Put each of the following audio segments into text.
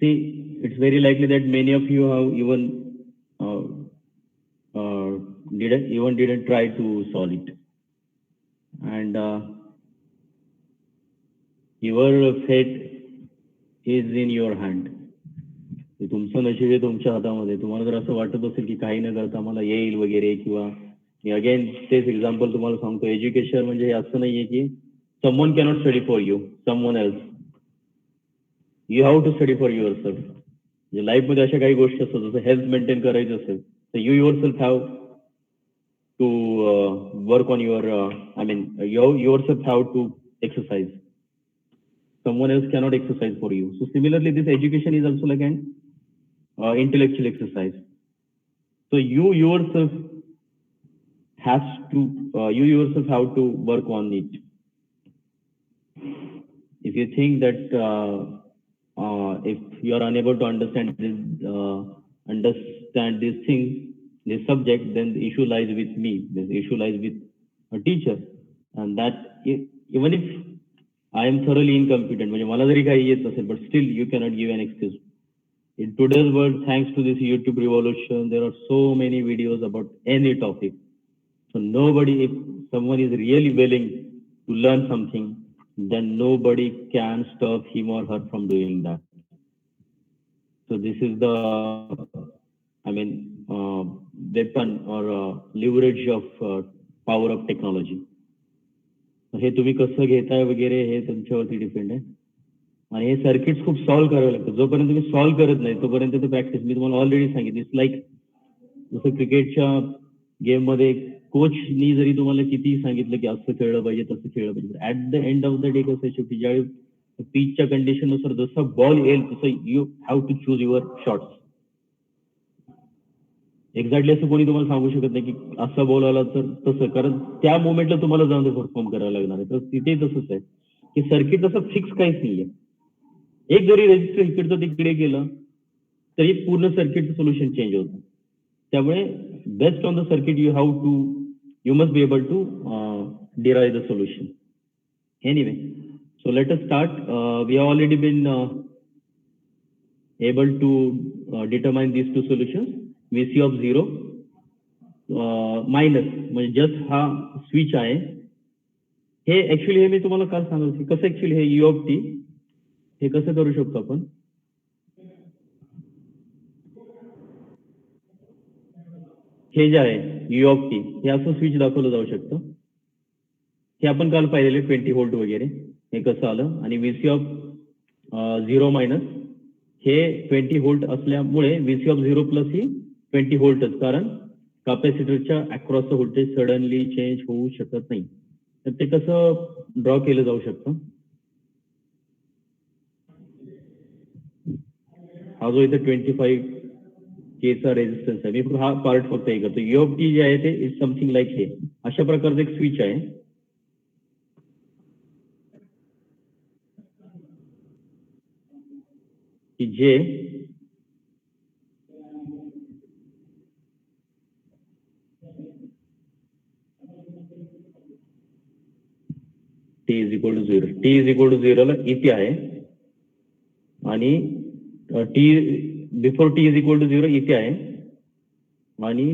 See, it's very likely that many of you have even uh, didn't try to solve it, and your fate is in your hand. तुमचं नशीब आहे तुमच्या हातामध्ये. तुम्हाला जर असं वाटत असेल की काही न करता मला येईल वगैरे, किंवा मी अगेन तेच एक्झाम्पल तुम्हाला सांगतो, एज्युकेशन म्हणजे हे असं नाहीये की someone cannot study for you, someone else. You have to study for yourself. म्हणजे लाईफमध्ये अशा काही गोष्टी असतात, जसं हेल्थ मेंटेन करायचं असेल तर you yourself have to work on your, I mean yourself have to exercise. Someone else cannot exercise for you. So similarly, this education is also like an intellectual exercise. So you yourself have to work on it. If you think that if you are unable to understand these things, this subject, then the issue lies with me. This issue lies with a teacher, and that even if I am thoroughly incompetent, म्हणजे मला जरी काही येत नसेल, but still you cannot give an excuse. In today's world, thanks to this YouTube revolution, there are so many videos about any topic. So nobody, if someone is really willing to learn something, then nobody can stop him or her from doing that. So this is the, I mean, weapon or leverage of power of technology. हे तुम्ही कसं घेताय वगैरे हे तुमच्यावरती depend आहे. आणि हे सर्किट्स खूप सॉल्व्ह करावे लागतात. जोपर्यंत तुम्ही सॉल्व्ह करत नाही तोपर्यंत ते प्रॅक्टिस. मी तुम्हाला ऑलरेडी सांगितलं, इट्स लाईक जसं क्रिकेटच्या गेम मध्ये कोचनी जरी तुम्हाला किती सांगितलं की असं खेळलं पाहिजे तसं खेळलं पाहिजे, at the end of the day कसं शेवटी ज्यावेळी पिचच्या कंडिशन नुसार जसं बॉल येईल तसं you have to choose your shots. Exactly असं कोणी तुम्हाला सांगू शकत नाही की असा बॉल आला तर तसं, कारण त्या मोमेंटला तुम्हाला जाऊन ते परफॉर्म करावं लागणार आहे. तर तिथे तसंच आहे की सर्किट तसं फिक्स काहीच नाहीये. एक जरी रेजिस्टर इकडचं तिकडे गेलं तरी पूर्ण सर्किटचं सोल्युशन चेंज होतं. त्यामुळे best on the circuit you must be able to derive the solution. Anyway, so let us start. We have already been able to determine these two solutions. VC of 0 minus म्हणजे just हा switch आहे. हे actually हे मी तुम्हाला काल सांगतो की कसं ऍक्च्युली हे यू ऑफ टी हे कसं करू शकतो आपण. हे जे आहे यू ऑफ टी हे असं स्विच दाखवलं जाऊ शकतं. हे आपण काल पाहिलेले 20 व्होल्ट वगैरे हे कसं आलं. आणि VC ऑफ 0 मायनस हे 20 व्होल्ट असल्यामुळे VC ऑफ 0 प्लस ही 20 व्होल्टच, कारण कॅपॅसिटरच्या अक्रॉसचं व्होल्टेज सडनली चेंज होऊ शकत नाही. तर ते कसं ड्रॉ केलं जाऊ शकतं. हा जो इथे 25K चा रेजिस्टन्स आहे, मी हा पार्ट फक्त हे करतो. यू ऑफ टी जे आहे ते इज समथिंग लाईक हे अशा प्रकारचं एक स्विच आहे की जे T इज इक्वल टू 0 ला इथे आहे आणि before T is equal to 0 इथे आहे आणि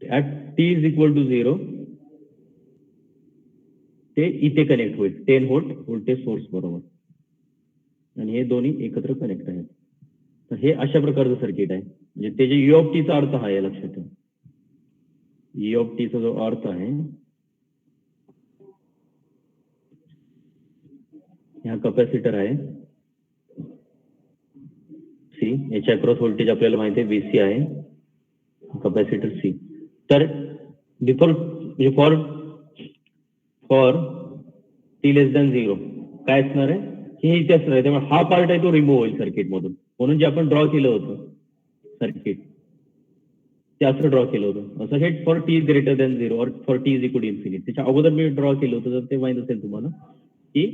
at T is equal to 0 ते इथे कनेक्ट होईल 10 व्होल्ट व्होल्टेज सोर्स बरोबर, आणि हे दोन्ही एकत्र कनेक्ट आहेत. तर हे अशा प्रकारचं सर्किट आहे. म्हणजे ते जे यू ऑफ टीचा अर्थ हा आहे लक्षात ठेवा. यू ऑफ टीचा जो अर्थ आहे, हा कॅपॅसिटर आहे सी, याच्या अक्रॉस व्होल्टेज आपल्याला माहिती आहे VC आहे, कॅपॅसिटर सी. तर फॉर T लेस दॅन 0 काय असणार आहे की हे इथे असणार आहे. त्यामुळे हा पार्ट आहे तो रिमूव्ह होईल सर्किट मधून. म्हणून जे आपण ड्रॉ केलं होतं सर्किट ते असं ड्रॉ केलं होतं, असं हे फॉर T ग्रेटर दॅन 0 और for T is equal to infinity. त्याच्या अगोदर मी ड्रॉ केलं होतं, तर ते माहित असेल तुम्हाला की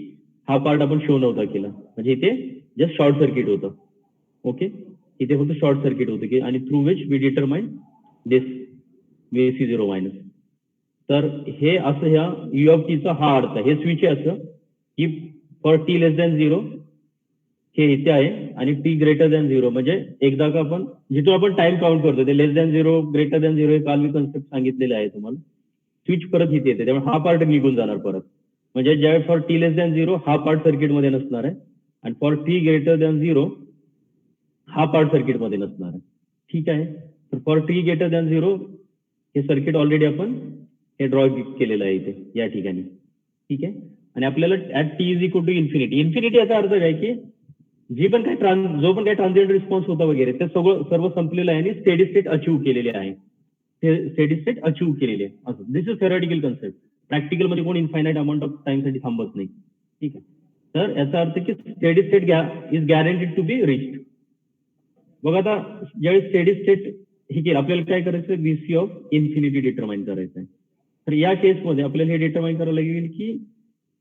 हा पार्ट आपण शो नव्हता केला. म्हणजे इथे जस्ट शॉर्ट सर्किट होतं. ओके, इथे फक्त शॉर्ट सर्किट होतं की, आणि through which we determine this VC 0 minus. तर हे असं ह्या यू ऑफ टीचा हा अर्थ आहे. हे स्विच आहे असं की फॉर T लेस दॅन 0 हे इथे आहे आणि टी ग्रेटर दॅन 0 म्हणजे एकदा का आपण जिथून आपण टाइम काउंट करतो ते लेस दॅन 0 ग्रेटर दॅन 0 हे काल मी कन्सेप्ट सांगितलेले आहे तुम्हाला. स्विच परत इथे येते त्यामुळे हा पार्ट निघून जाणार परत. म्हणजे ज्यावेळेस फॉर टी लेस दॅन 0 हा पार्ट सर्किटमध्ये नसणार आहे आणि फॉर टी ग्रेटर दॅन 0 हा पार्ट सर्किटमध्ये नसणार आहे. ठीक आहे. तर फॉर टी ग्रेटर दॅन 0 हे सर्किट ऑलरेडी आपण हे ड्रॉ केलेलं आहे इथे या ठिकाणी. ठीक आहे. आणि आपल्याला at T is equal to infinity. Infinity याचा अर्थ काय की जो पण काही ट्रान्झिएंट रिस्पॉन्स होता वगैरे ते सर्व संपलेलं आहे आणि स्टेडी स्टेट अचीव्ह केलेले आहे. स्टेडी स्टेट अचीव्ह केलेले आहे असं. दिस इज थेरॉटिकल कन्सेप्ट. प्रॅक्टिकल मध्ये कोण इन्फायनाइट अमाऊंट ऑफ टाइम साठी थांबत नाही. ठीक आहे. तर याचा अर्थ की steady state is guaranteed to be reached. बघा आता ज्यावेळेस स्टेडी स्टेट हे केलं आपल्याला काय करायचं VC ऑफ इन्फिनिटी डिटरमाइन करायचं आहे. तर या केसमध्ये आपल्याला हे डिटरमाइन करावं लागेल की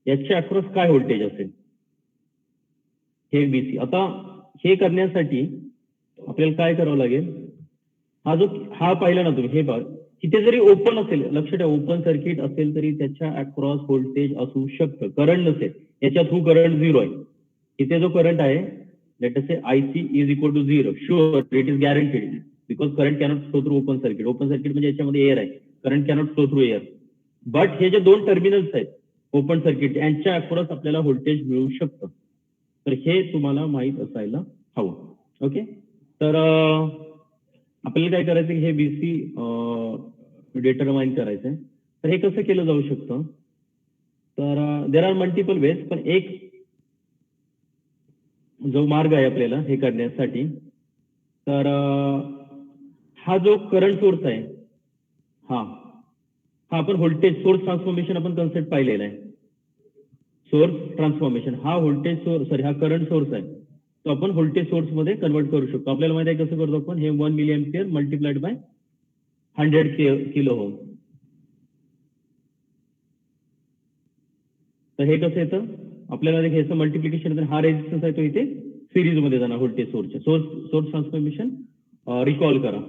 याच्या अक्रॉस काय व्होल्टेज असेल हे VC. आता हे करण्यासाठी आपल्याला काय करावं लागेल हा पाहिला ना तुम्ही हे बघ तिथे जरी ओपन असेल लक्ष ठेवा ओपन सर्किट असेल तरी त्याच्या अक्रॉस व्होल्टेज असू शकतं. करंट नसेल याच्या थ्रू करंट 0 आहे. इथे जो करंट आहे let us say IC is equal to 0 sure it is guaranteed because current cannot flow through open circuit. Open circuit म्हणजे याच्यामध्ये एअर आहे. Current cannot flow through air. But हे जे दोन टर्मिनल्स आहेत ओपन सर्किट यांच्या across आपल्याला voltage मिळू शकतं. तर हे तुम्हाला माहित असायला हवं. ओके. तर आपल्याला काय करायचं हे VC डिटरमाइन करायचं आहे. तर हे कसं केलं जाऊ शकतं तर देर आर मल्टिपल वेज पण एक जो मार्ग आहे आपल्याला हे करण्यासाठी तर हा जो करंट सोर्स आहे हा आपण व्होल्टेज सोर्स ट्रान्सफॉर्मेशन आपण कन्सेप्ट पाहिलेला आहे. सोर्स ट्रान्सफॉर्मेशन हा व्होल्टेज सोर्स हा करंट सोर्स आहे तो आपण व्होल्टेज सोर्स मध्ये कन्वर्ट करू शकतो. आपल्याला माहिती आहे कसं करतो आपण हे 1 milli ampere multiplied by 100 kilo ohm. तर हे कसं येतं आपल्याला ह्याचं मल्टिप्लिकेशन हा रेजिस्टन्स आहे तो इथे सिरीज मध्ये जाणार व्होल्टेज सोर्सच्या. सोर्स ट्रान्सफॉर्मेशन रिकॉल करा.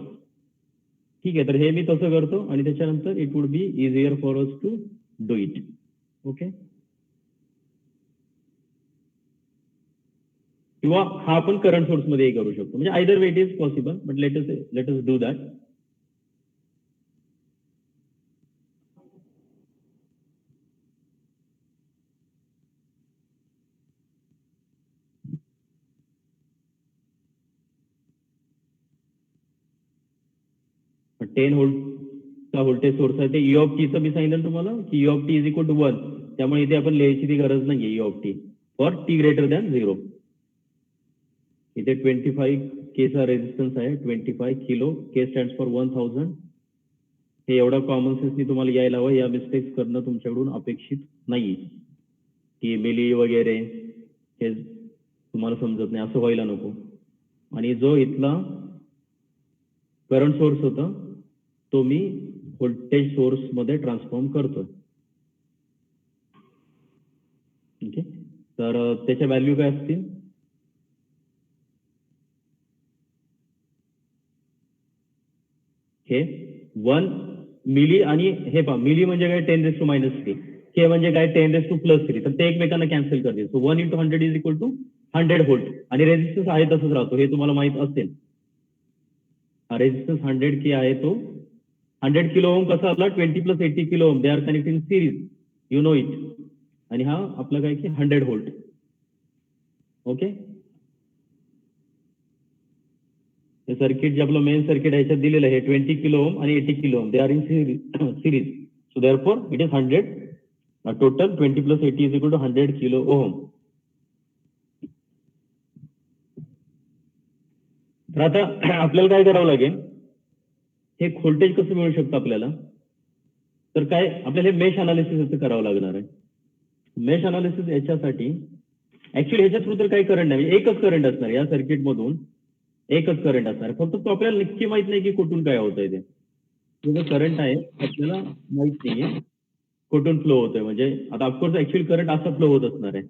ठीक आहे. तर हे मी तसं करतो आणि त्याच्यानंतर it would be easier for us to do it. Okay. किंवा हा आपण करंट सोर्स मध्ये करू शकतो म्हणजे either way it is possible but let us do that. Ten व्होल्टचा व्होल्टेज सोर्स आहे ते ई ऑफ टीचं मी सांगितलं तुम्हाला की E of T is equal to 1. त्यामुळे इथे आपण लिहायची ती गरज नाहीये E of T for T greater than 0. इथे 25 केचा रेजिस्टन्स आहे 25 किलो. K stands for 1000. हे एवढा कॉमन सेन्सनी तुम्हाला यायला हवं. या मिस्टेक्स करणं तुमच्याकडून अपेक्षित नाही की मिली वगैरे हे तुम्हाला समजत नाही असं व्हायला नको. आणि जो इथला करंट सोर्स होता तो मी व्होल्टेज सोर्स मध्ये ट्रान्सफॉर्म करतोय. ओके. तर त्याच्या व्हॅल्यू काय असतील हे 1 मिली आणि हे पहा मिली म्हणजे काय 10⁻³ के म्हणजे काय 10⁻+3. तर ते एकमेकांना कॅन्सल करतील. So 1 × 100 is equal to 100 volt. आणि रेजिस्टन्स आहे तसंच राहतो हे तुम्हाला माहित असेल. हा रेजिस्टन्स 100 के आहे तो 100 किलो ओम कसा आला 20 + 80 kilo ohm they R connect in series you know it. आणि हा आपला काय की 100 व्होल्ट. ओके. हे सर्किट जे आपलं मेन सर्किट आहे ह्याच्यात दिलेलं आहे 20 किलो ओम आणि 80 kilo ohm they are in series. So therefore it is 100 total 20 + 80 is equal to 100 kilo ohm. तर आता आपल्याला काय करावं लागेल हे व्होल्टेज कसं मिळू शकतं आपल्याला तर काय आपल्याला हे मेश अनालिसिस करावं लागणार आहे. मेश अनालिसिस याच्यासाठी ऍक्च्युली ह्याच्या थ्रू तर काही करंट नाही एकच करंट असणार या सर्किट मधून एकच करंट असणार. फक्त तो आपल्याला नक्की माहित नाही की कुठून काय होतंय ते. जो करंट आहे आपल्याला माहित नाहीये कुठून फ्लो होतोय. म्हणजे आता ऑफकोर्स ऍक्च्युअली करंट असा फ्लो होत असणार आहे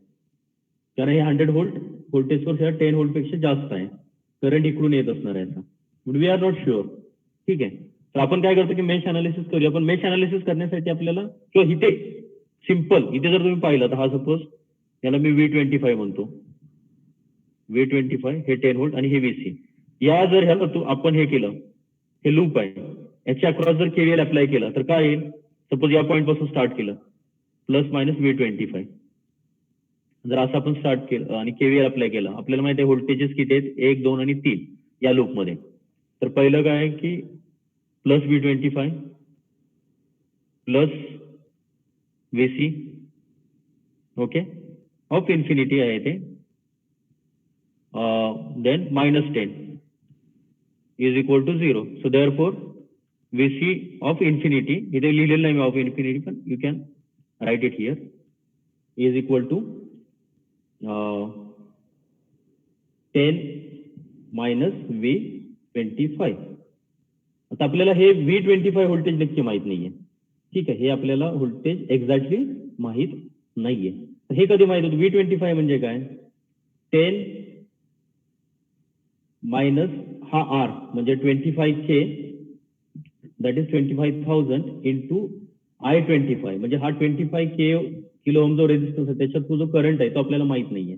कारण हे 100 व्होल्ट व्होल्टेज सोर्स 10 व्होल्ट पेक्षा जास्त आहे. करंट इकडून येत असणार आहे. But we are not sure. ठीक आहे. तर आपण काय करतो की मेश अनालिसिस करूया. पण मेश अनालिसिस करण्यासाठी आपल्याला किंवा इथे सिंपल इथे जर तुम्ही पाहिलं तर हा सपोज याला मी V25 म्हणतो. V25 हे 10 व्होल्ट आणि हे VC. या जर ह्याला आपण हे केलं, हे लूप आहे, याच्या अक्रॉस जर KVL अप्लाय केला तर काय येईल? सपोज या पॉईंट पासून स्टार्ट केलं, प्लस मायनस V25. जर असं आपण स्टार्ट केलं आणि KVL अप्लाय केला, आपल्याला माहिती आहे व्होल्टेजेस किती आहेत, 1, 2 आणि 3 या लूपमध्ये. तर पहिलं काय आहे की plus V25 plus VC, okay, of infinity आहे ते, then -10 is equal to 0. So therefore VC of infinity, इथे लिहिलेलं नाही मी ऑफ इन्फिनिटी, पण you can write it here, is equal to 10 minus V25. आता आपल्याला हे V25 व्होल्टेज नक्की माहित नाहीये, ठीक आहे, हे आपल्याला व्होल्टेज एक्झॅक्टली माहित नाहीये. हे कधी माहित होतं? V25 म्हणजे काय? 10 मायनस हा R म्हणजे 25K, that is 25,000 into I25, म्हणजे हा 25K किलो ओम जो रेजिस्टन्स आहे त्याच्यात तो जो करंट आहे तो आपल्याला माहित नाहीये.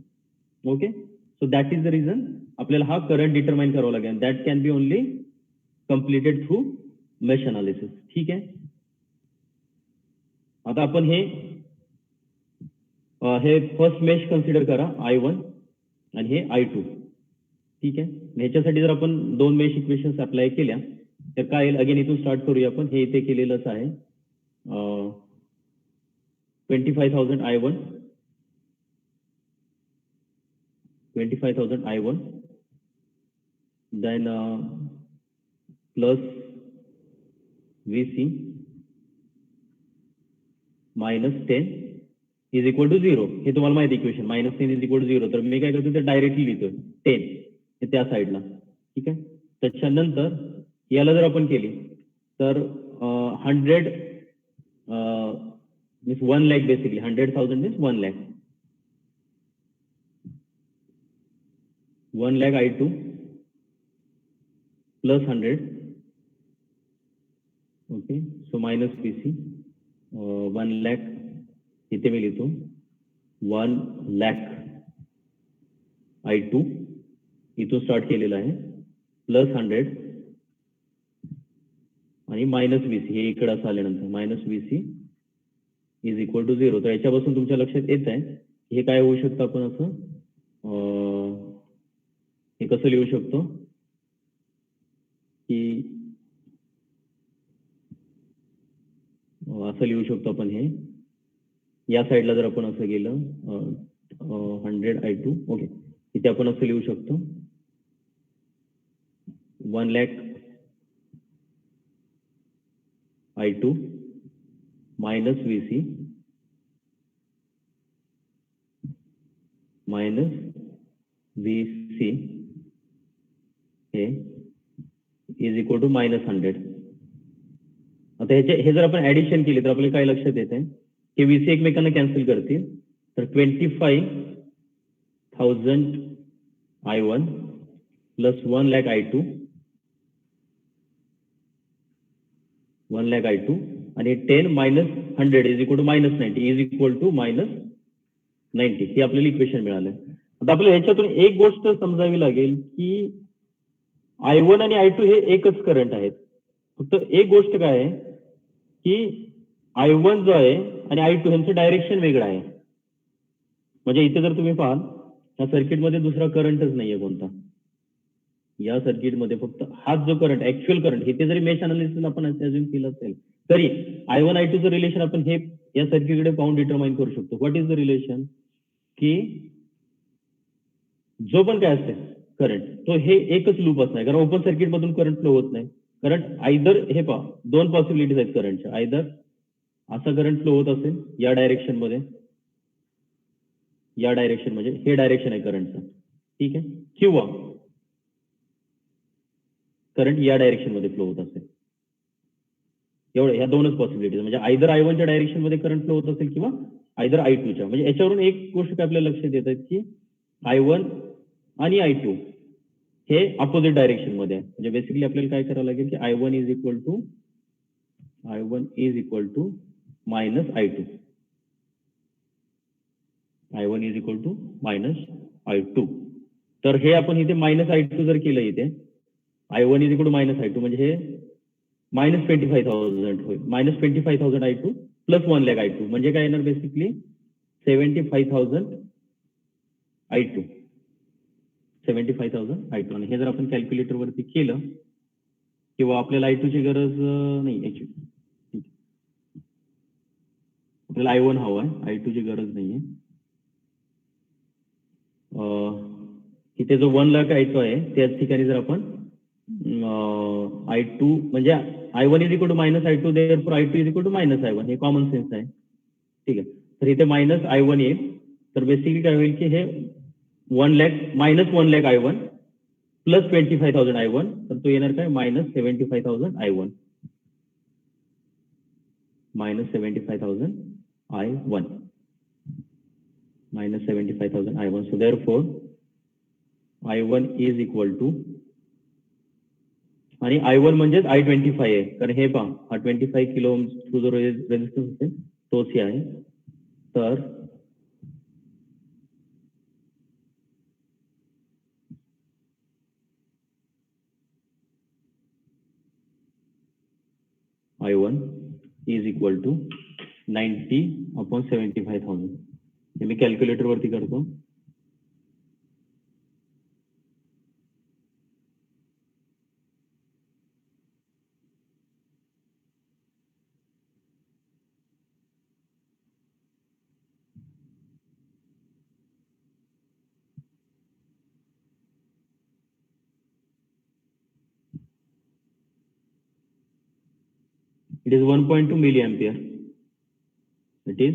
Okay, so that is the reason आपल्याला हा करंट डिटरमाइन करावा लागेल. That can be only completed through mesh analysis. ठीक आहे, आता आपण हे फर्स्ट मेश कन्सिडर करा, I1 आणि हे I2. ठीक आहे, ह्याच्यासाठी जर आपण 2 मेश इक्वेशन्स अप्लाय केल्या तर काय येईल? अगेन इथून स्टार्ट करूया आपण. हे इथे केलेलंच आहे. 25,000 I1, 25,000 I1, then plus VC minus 10 is equal to 0. हे तुम्हाला माहिती इक्वेशन, -10 is equal to 0. तर मी काय करतो ते डायरेक्टली लिहितोय 10 हे त्या साईडला. ठीक आहे, त्याच्यानंतर याला जर आपण केली तर 100 means 1 lakh basically, 100,000 means 1 lakh. 1 lakh I2 plus 100, okay, so minus VC 1 lakh, इथे मी लिहितो 1 lakh I2 इथून स्टार्ट केलेलं आहे, प्लस 100 आणि मायनस VC, हे इकडे असं आल्यानंतर minus VC is equal to 0. तर याच्यापासून तुमच्या लक्षात येत आहे हे काय होऊ शकतं? आपण असं हे कसं लिहू शकतो की असं लिहू शकतो आपण, हे या साईडला जर आपण असं गेलं 100 I2, ओके, इथे आपण असं लिहू शकतो 1 lakh I2 minus VC minus VC हे इज इक्वल टू -100. आता हे जर आपण ऍडिशन केली तर आपल्याला काय लक्षात येत आहे की VC एकमेकांना कॅन्सल करतील. तर 25,000 I1 plus 1 lakh I2, 1 lakh I2 आणि 10 minus 100 is equal to -90 is equal to -90. हे आपल्याला इक्वेशन मिळालं. आता आपल्याला ह्याच्यातून एक गोष्ट समजावी लागेल की I1 आणि I2 हे एकच करंट आहेत. फक्त एक गोष्ट काय आहे की I1 जो आहे आणि I2 यांचं डायरेक्शन वेगळं आहे. म्हणजे इथे जर तुम्ही पाहाल या सर्किटमध्ये दुसरा करंटच नाहीये कोणता. या सर्किटमध्ये फक्त हाच जो करंट, ऍक्च्युअल करंट, इथे जरी मेश अनालिसिस आपण अज्युम केलं असेल तरी I1 I2 चं रिलेशन आपण हे या सर्किटकडे पाहून डिटरमाइन करू शकतो. What is the relation? की जो पण काय असेल करंट तो हे एकच लूप असणार, कारण ओपन सर्किट मधून करंट फ्लो होत नाही. करंट आयदर, हे पहा 2 पॉसिबिलिटीज आहेत करंटच्या, आयदर असा करंट फ्लो होत असेल या डायरेक्शन मध्ये, या डायरेक्शन म्हणजे हे डायरेक्शन आहे करंटचं, ठीक आहे, किंवा करंट या डायरेक्शन मध्ये फ्लो होत असेल. एवढं, ह्या 2च पॉसिबिलिटीज, म्हणजे आयदर I1 च्या डायरेक्शन मध्ये करंट फ्लो होत असेल किंवा आयदर I2 च्या. म्हणजे याच्यावरून एक गोष्ट काय आपल्याला लक्षात येत आहे की I1 आणि I2 हे अपोजिट डायरेक्शन मध्ये आहे. म्हणजे बेसिकली आपल्याला काय करावं लागेल की I1 is equal to minus I2, I1 is equal to minus I2. तर हे आपण इथे -I2 जर केलं इथे I1 is equal to -I2 म्हणजे हे -25,000 होईल. -25,000 I2 प्लस 1 lakh I2 म्हणजे काय येणार बेसिकली 75,000 I2. 75,000 I2 आणि हे जर आपण कॅल्क्युलेटर वरती केलं किंवा आपल्याला I2 ची गरज नाही ऍक्च्युली आपल्याला I1 हवा आहे I2 ची गरज नाहीये. इथे जो 1 लाख I2 आहे त्याच ठिकाणी जर आपण I2 म्हणजे I1 is equal to -I2 therefore I2 is equal to -I1 हे कॉमन सेन्स आहे. ठीक आहे तर इथे -I1 येईल तर बेसिकली काय होईल की हे 1 lakh -1 lakh I1 plus 25,000 I1 तर तो येणार काय -75,000 I1 -75,000 I1 -75,000 I1 so therefore I1 is equal to आणि I1 म्हणजेच I25 आहे कारण हे पहा हा 25 किलो ओम थ्रू जो रेजिस्टन्स असेल तोच हे आहे तर I1 is equal to 90/75,000 हे मी कॅल्क्युलेटर वरती करतो. It is 1.2 milliampere. It is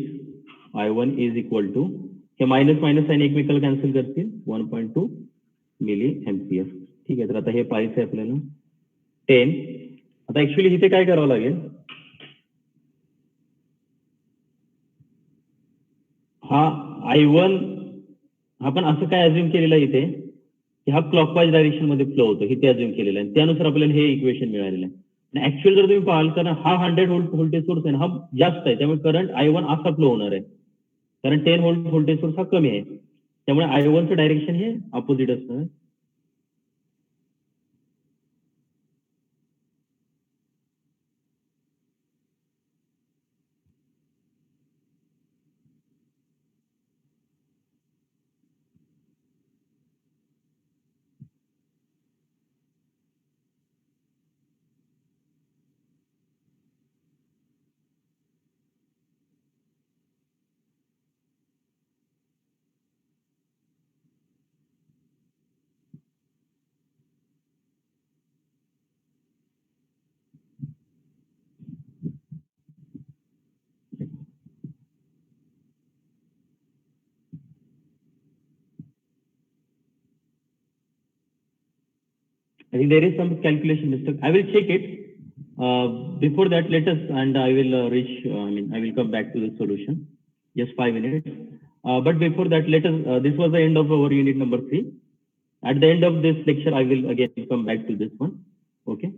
I1 is equal to हे मायनस मायनस साइन एकमेकाला कॅन्सल करतील 1.2 मिलीएम्पियर. ठीक आहे तर आता हे पाहायचं आहे आपल्याला 10. आता ऍक्च्युली इथे काय करावं लागेल हा I1 आपण असं काय अज्युम केलेलं आहे इथे की हा क्लॉकवाईज डायरेक्शन मध्ये फ्लो होतो हे ते अज्युम केलेलं आहे त्यानुसार आपल्याला हे इक्वेशन मिळालेलं आहे. आणि ऍक्च्युअल जर तुम्ही पाहाल तर हा 100 व्होल्ट व्होल्टेज सोर्स आहे ना हा जास्त आहे त्यामुळे करंट I1 असा फ्लो होणार आहे कारण 10 व्होल्ट व्होल्टेज सोर्स हा कमी आहे त्यामुळे I1 चं डायरेक्शन हे अपोजिट असतं. I think there is some calculation mistake. I will check it. Before that, let us, and I will I will come back to the solution. Just 5 minutes. But before that, let us, this was the end of our unit number 3. At the end of this lecture, I will again come back to this one. Okay.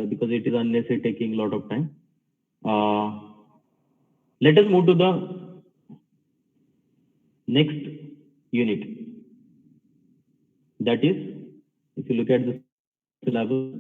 Because it is unnecessary taking a lot of time. Let us move to the next unit. That is, if you look at the syllabus,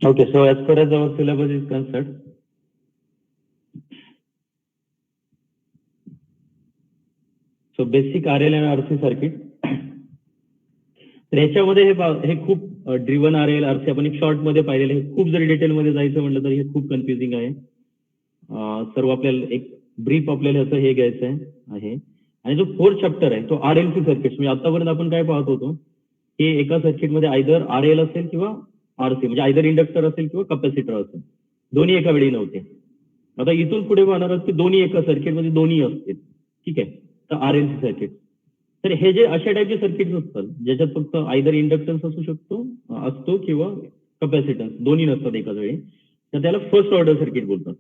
Okay, so as far as our syllabus is concerned, so basic RL and RC circuit. तर ह्याच्यामध्ये हे खूप driven RL RC आपण एक short मध्ये पाहिलेलं आहे. खूप जरी डिटेल मध्ये जायचं म्हटलं तर हे खूप कन्फ्युजिंग आहे. सर्व आपल्याला एक ब्रीफ आपल्याला ह्याचं हे घ्यायचं आहे. आणि जो 4th चॅप्टर आहे तो RLC सर्किट. म्हणजे आतापर्यंत आपण काय पाहत होतो की एका सर्किटमध्ये आयदर RL असेल किंवा RC, म्हणजे आयदर इंडक्टर असेल किंवा कॅपॅसिटर असेल, दोन्ही एका वेळी नव्हते. आता इथून पुढे पाहणार आहोत की दोन्ही एका सर्किटमध्ये दोन्ही असतील. ठीक आहे, तर RLC सर्किट. तर हे जे अशा टाईपचे सर्किट असतात ज्याच्यात फक्त आयदर इंडक्टन्स असतो किंवा कॅपॅसिटन्स दोन्ही नसतात एकाच वेळी, तर त्याला फर्स्ट ऑर्डर सर्किट बोलतात.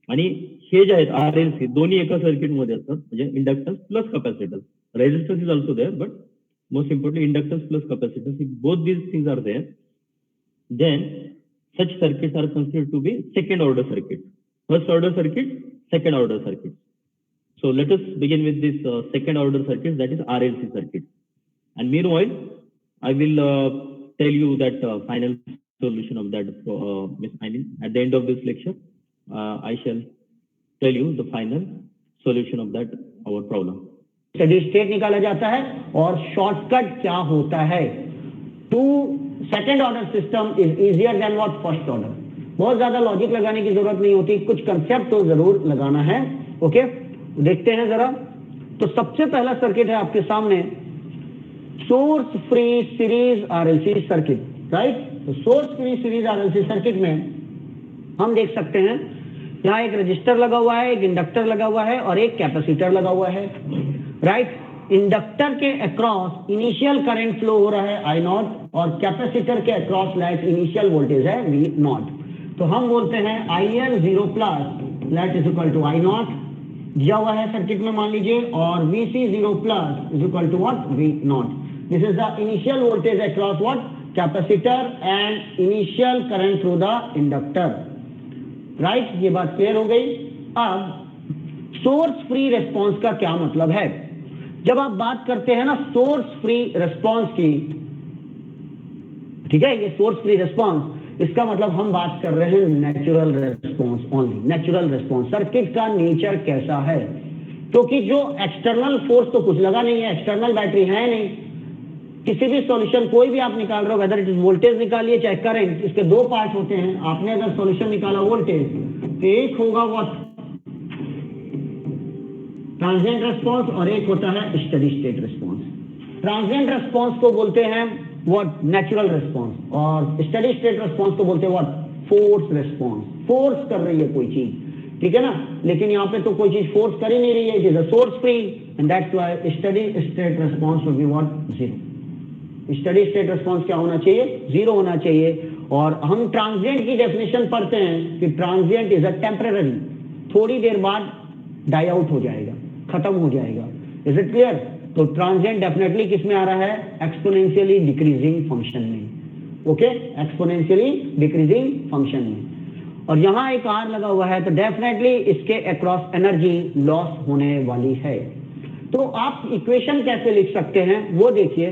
आणि हे जे आहेत RLC दोन्ही एका सर्किटमध्ये असतात, म्हणजे inductance plus capacitance. Resistance is also there, but most importantly inductance plus capacitance, both these things are there. Then such circuits are considered to be second order circuit. First order circuit, second order circuit. So let us begin with this second order circuit, that is RLC circuit. And meanwhile, I will tell you that final solution of that. I mean, at the end of this lecture, I shall tell you the final solution of that our problem. Steady state निकाला जाता है और shortcut क्या होता है. Two second order system is easier than what first order. बहुत ज्यादा logic लगाने की जरूरत नहीं होती, कुछ कंसेप्ट तो जरूर लगाना है. ओके, देखते हैं जरा. तो सबसे पहला सर्किट है आपके सामने source free series RLC circuit. Right, तो source free series RLC circuit में हम देख सकते हैं यहाँ एक रजिस्टर लगा हुआ है, एक इंडक्टर लगा हुआ है और एक कैपेसिटर लगा हुआ है. राइट, इंडक्टर के अक्रॉस इनिशियल करंट फ्लो हो रहा है I0 और कैपेसिटर के अक्रॉस लाइट इनिशियल वोल्टेज है V0. तो हम बोलते हैं IL 0 plus light is equal to I0 दिया हुआ है सर्किट में मान लीजिए, और VC 0 plus is equal to what V0. This is the initial voltage across what capacitor and initial current through the inductor. Right, ये बात क्लियर हो गई. अब सोर्स फ्री रिस्पांस का क्या मतलब है. जब आप बात करते हैं ना सोर्स फ्री रिस्पांस की, ठीक है, ये सोर्स फ्री रिस्पांस, इसका मतलब हम बात कर रहे हैं natural response only. Natural response, circuit का नेचर कैसा है, क्योंकि जो एक्सटर्नल फोर्स तो कुछ लगा नहीं है, एक्सटर्नल बैटरी है नहीं. किसी भी सॉल्यूशन कोई भी आप निकाल रहे हो, वेदर इट इज वोल्टेज निकालिए चाहे करंट, इसके दो पार्ट होते हैं. आपने अगर सॉल्यूशन निकाला वोल्टेज, तो एक होगा व्हाट ट्रांजिएंट रिस्पांस और एक होता है steady state response. Transient response को बोलते हैं व्हाट नेचुरल रिस्पांस, और स्टेडी स्टेट रिस्पांस को बोलते हैं व्हाट फोर्स रिस्पांस. फोर्स कर रही है कोई चीज, ठीक है ना, लेकिन यहाँ पे तो कोई चीज फोर्स कर ही नहीं रही है. It is a source free and that's why steady state response will be what zero. Steady state response क्या होना चाहिए, जीरो होना चाहिए. और हम ट्रांजिएंट की डेफिनेशन पढ़ते हैं कि ट्रांजिएंट इज अ टेम्पररी, थोड़ी देर बाद डाई आउट हो जाएगा, खत्म हो जाएगा. Is it clear. तो ट्रांजिएंट डेफिनेटली किस में आ रहा है, एक्सपोनेंशियली डिक्रीजिंग फंक्शन में. ओके, एक्सपोनेंशियली डिक्रीजिंग फंक्शन में. और यहां एक आर लगा हुआ है, तो डेफिनेटली इसके अक्रॉस एनर्जी लॉस होने वाली है. तो आप इक्वेशन कैसे लिख सकते हैं वो देखिए.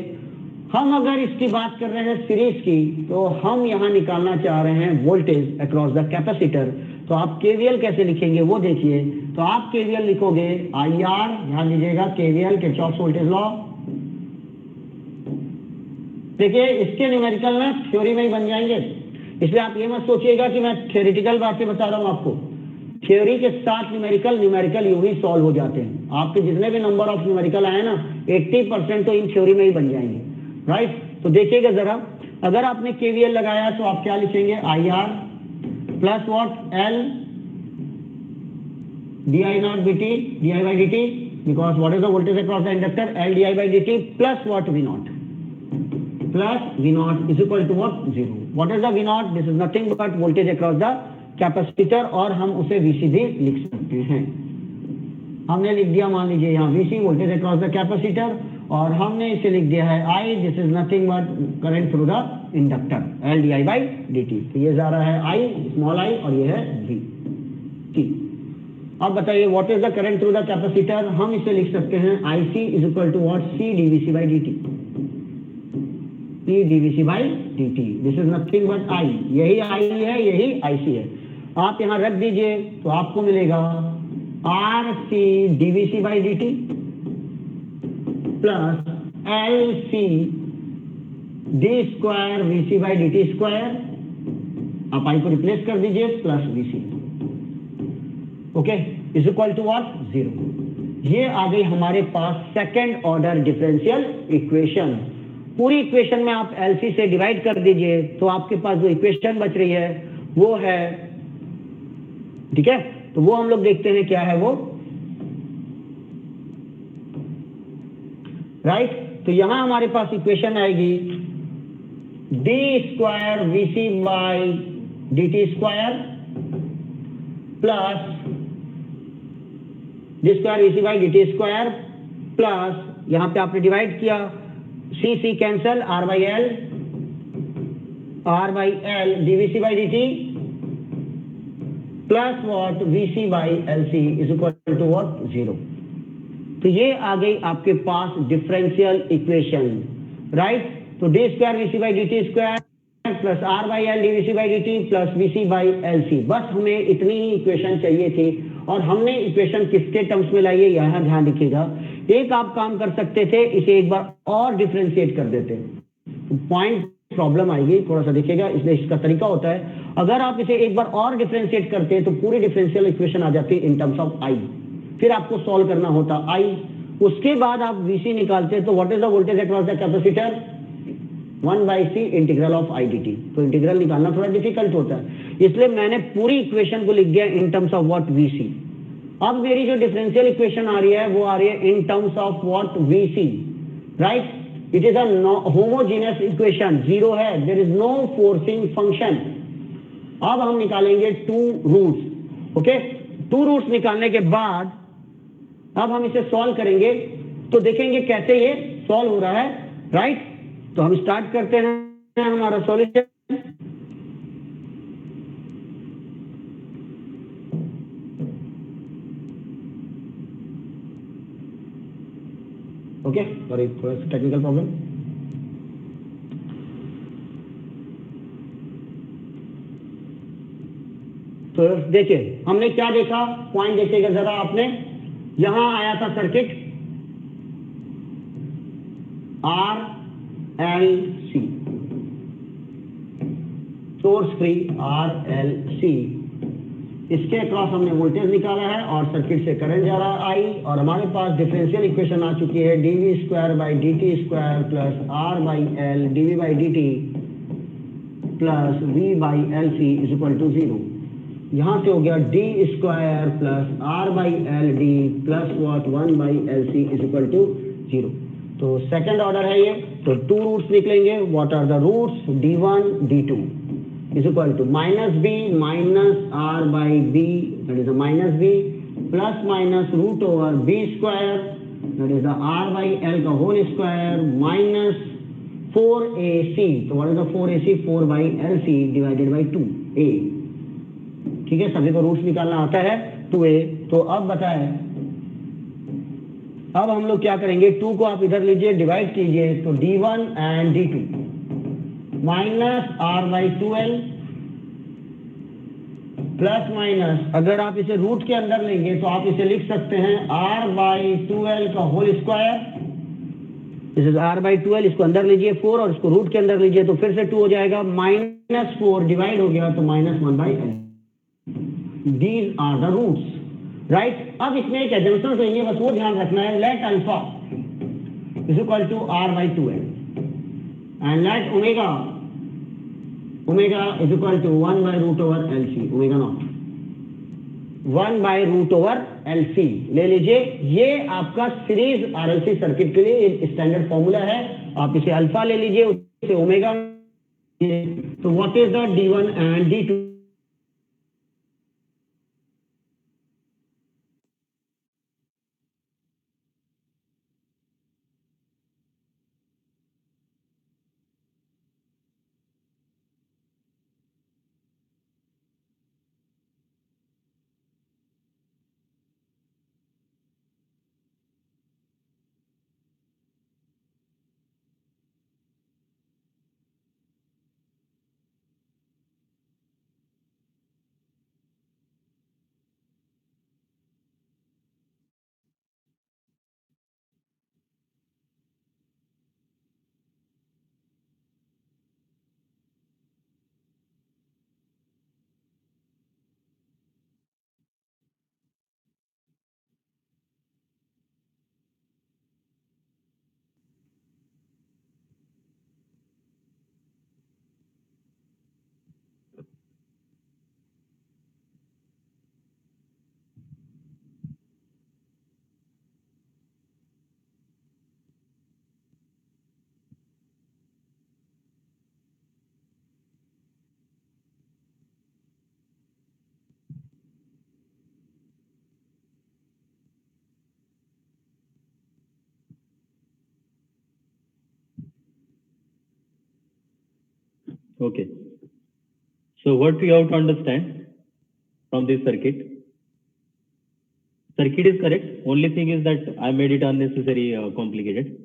हम अगर इसकी बात कर रहे हैं सीरीज की, तो हम यहां निकालना चाह रहे हैं वोल्टेज अक्रॉस द कैपेसिटर. तो आप केवीएल कैसे लिखेंगे वो देखिए. तो आप केवीएल लिखोगे IR, ध्यान दीजिएगा केवीएल किरचॉफ्स वोल्टेज लॉ. देखिए इसके न्यूमेरिकल ना थ्योरी में ही बन जाएंगे, इसलिए आप ये मत सोचिएगा कि मैं थ्योरेटिकल बातें बता रहा हूं आपको. थ्योरी के साथ न्यूमेरिकल यूं ही सॉल्व हो जाते हैं. आपके जितने भी नंबर ऑफ न्यूमेरिकल आए ना 80% तो इन थ्योरी में ही बन जाएंगे. राइट, तो देखिएगा जरा, अगर आपने केवीएल लगाया तो आप क्या लिखेंगे, IR plus what L di0 dt di by dt, because what is the voltage across the inductor, L di by dt plus what V0 is equal to what 0. What is the V0? This is nothing but voltage across the capacitor, और हम उसे VC भी लिख सकते हैं. हमने लिख दिया मान लीजिए यहाँ VC voltage across the capacitor, और हमने इसे लिख दिया है I, this is nothing but current through the inductor L di by dt. तो ये जा रहा है I स्मॉल I और ये है V. ठीक, अब बताइए what is the current through the capacitor. हम इसे लिख सकते हैं IC is equal to what C dVC by dt. C DVC by dt, this is nothing but I, यही आई है, यही आईसी है। आप यहां रख दीजिए तो आपको मिलेगा R C DVC by dt plus L C D square VC by dt square, आप आई को रिप्लेस कर दीजिए, plus VC, okay, is equal to what, 0। ये आ गई हमारे पास सेकंड ऑर्डर डिफरेंशियल इक्वेशन। पूरी इक्वेशन में आप एलसी से डिवाइड कर दीजिए तो आपके पास जो इक्वेशन बच रही है वो है, ठीक है, तो वो हम लोग देखते हैं क्या है वो, राइट। तो यहां हमारे पास इक्वेशन आएगी D square VC by dt square plus D square VC by dt square plus, यहां पे आपने डिवाइड किया, C C cancel, R by L DVC by dt plus what VC by L C is equal to what, 0। तो ये आ गई आपके पास डिफरेंशियल इक्वेशन, राइट। तो D square VC by dt square plus R by L DVC by dt plus VC by L C, बस हमें इतनी ही equation चाहिए थी। और हमने इक्वेशन किसके टर्म्स में लाई है यहां ध्यान रखिएगा। एक आप काम कर सकते थे, इसे एक बार और डिफरेंशिएट कर देते, पॉइंट प्रॉब्लम आएगी, थोड़ा सा देखिएगा, इसलिए इसका तरीका होता है, अगर आप इसे एक बार और डिफरेंशिएट करते हैं तो पूरी डिफरेंशियल इक्वेशन आ जाती है इन टर्म्स ऑफ आई, फिर आपको सॉल्व करना होता आई, उसके बाद आप वीसी निकालते हैं, तो what is the voltage across the capacitor, 1/c integral of I dt। तो इंटीग्रल निकालना थोड़ा डिफिकल्ट होता है, इसलिए मैंने पूरी इक्वेशन को लिख दिया in terms of what VC. अब मेरी जो डिफरेंशियल इक्वेशन आ रही है वो आ रही है in terms of what VC, right. It is a homogeneous equation, zero है, there is no forcing function. अब हम निकालेंगे two roots, okay. Two roots निकालने के बाद अब हम इसे सॉल्व करेंगे, तो देखेंगे कैसे ये सॉल्व हो रहा है, राइट। तो हम स्टार्ट करते हैं हमारा सॉल्यूशन, ओके, सॉरी थोड़ा सा टेक्निकल प्रॉब्लम। तो देखिए हमने क्या देखा, पॉइंट देखिएगा जरा आपने, यहां आया था circuit R L C, source free R L C, इसके अक्रॉस हमने वोल्टेज निकाला है और सर्किट से करंट जा रहा है आई, और हमारे पास डिफरेंशियल इक्वेशन आ चुकी है DV square by dt square plus R by L DV by dt plus V by L C is equal to 0। यहां से हो गया D square plus R by L D plus what 1/LC is equal to 0। तो second order है ये, तो two roots निकलेंगे, what are the roots, d1 d2 is equal to minus b minus r by b, that is a minus b, plus minus root over b square, that is the r by l का whole square, minus 4ac, तो what is the 4ac, 4 by lc divided by 2a, ठीक है, सभी को roots निकालना आता है 2a। तो अब बताएं, अब हम लोग क्या करेंगे, 2 को आप इधर लीजिए, डिवाइड कीजिए, तो d1 end d2 minus R by 2l plus minus, अगर आप इसे रूट के अंदर लेंगे तो आप इसे लिख सकते हैं r बाई 2l का whole square, this is r by 2l, इसको अंदर लीजिए 4 और इसको रूट के अंदर लीजिए तो फिर से 2 हो जाएगा, माइनस 4 डिवाइड हो गया तो minus 1/l, these are the roots, right. अब इसमें एक एजम्पशन चाहिए, बस वो ध्यान रखना है, let alpha is equal to r by 2l and let omega is equal to 1 by root over LC, omega naught 1 by root over LC ले लीजिए। ये आपका सीरीज RLC सर्किट के लिए स्टैंडर्ड फॉर्मूला है, आप इसे अल्फा ले लीजिए, उसे ओमेगा, तो what is the D1 end D2, Okay. So what we have to understand from this circuit? Circuit is correct. Only thing is that I made it unnecessary complicated.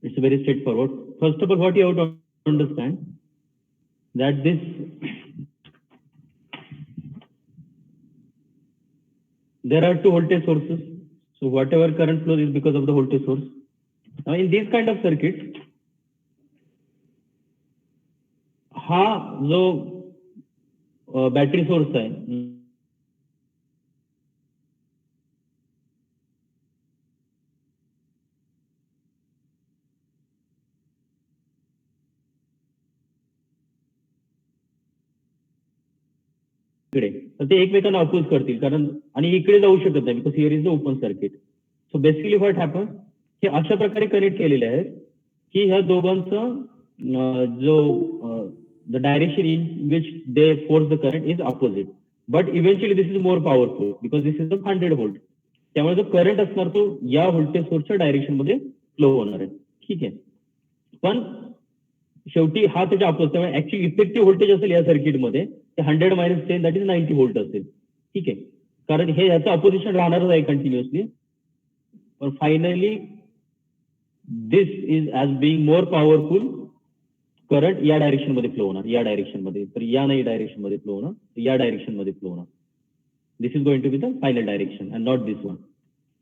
It's very straightforward. First of all, what you have to understand that this there are two voltage sources. So whatever current flows is because of the voltage source. Now in this kind of circuit, हा जो battery source आहे इकडे तर ते एकमेकांना oppose करतील कारण आणि इकडे जाऊ शकत नाही because here is the open circuit. So basically what happen हे अशा प्रकारे कनेक्ट केलेले आहेत की ह्या दोघांचं जो the direction in which they force the current is opposite, but eventually this is more powerful because this is a 100 volt. त्यामुळे जो करंट असणार तो या व्होल्टेज सोर्सच्या डायरेक्शन मध्ये फ्लो होणार आहे. ठीक आहे, पण शेवटी हा त्याच्या अपोज, त्यामुळे ऍक्च्युअली इफेक्टिव्ह व्होल्टेज असेल या सर्किटमध्ये ते 100 - 10 दॅट इज 90 व्होल्ट असेल. ठीक आहे, कारण हे याचं अपोजिशन राहणारच आहे कंटिन्युअसली. पण finally this is as being more powerful. Current या डायरेक्शन मध्ये फ्लो होणार, या डायरेक्शन मध्ये, तर या नाही डायरेक्शन मध्ये फ्लो होणार, या डायरेक्शन मध्ये फ्लो होणार. This is going to be the final direction and not this one.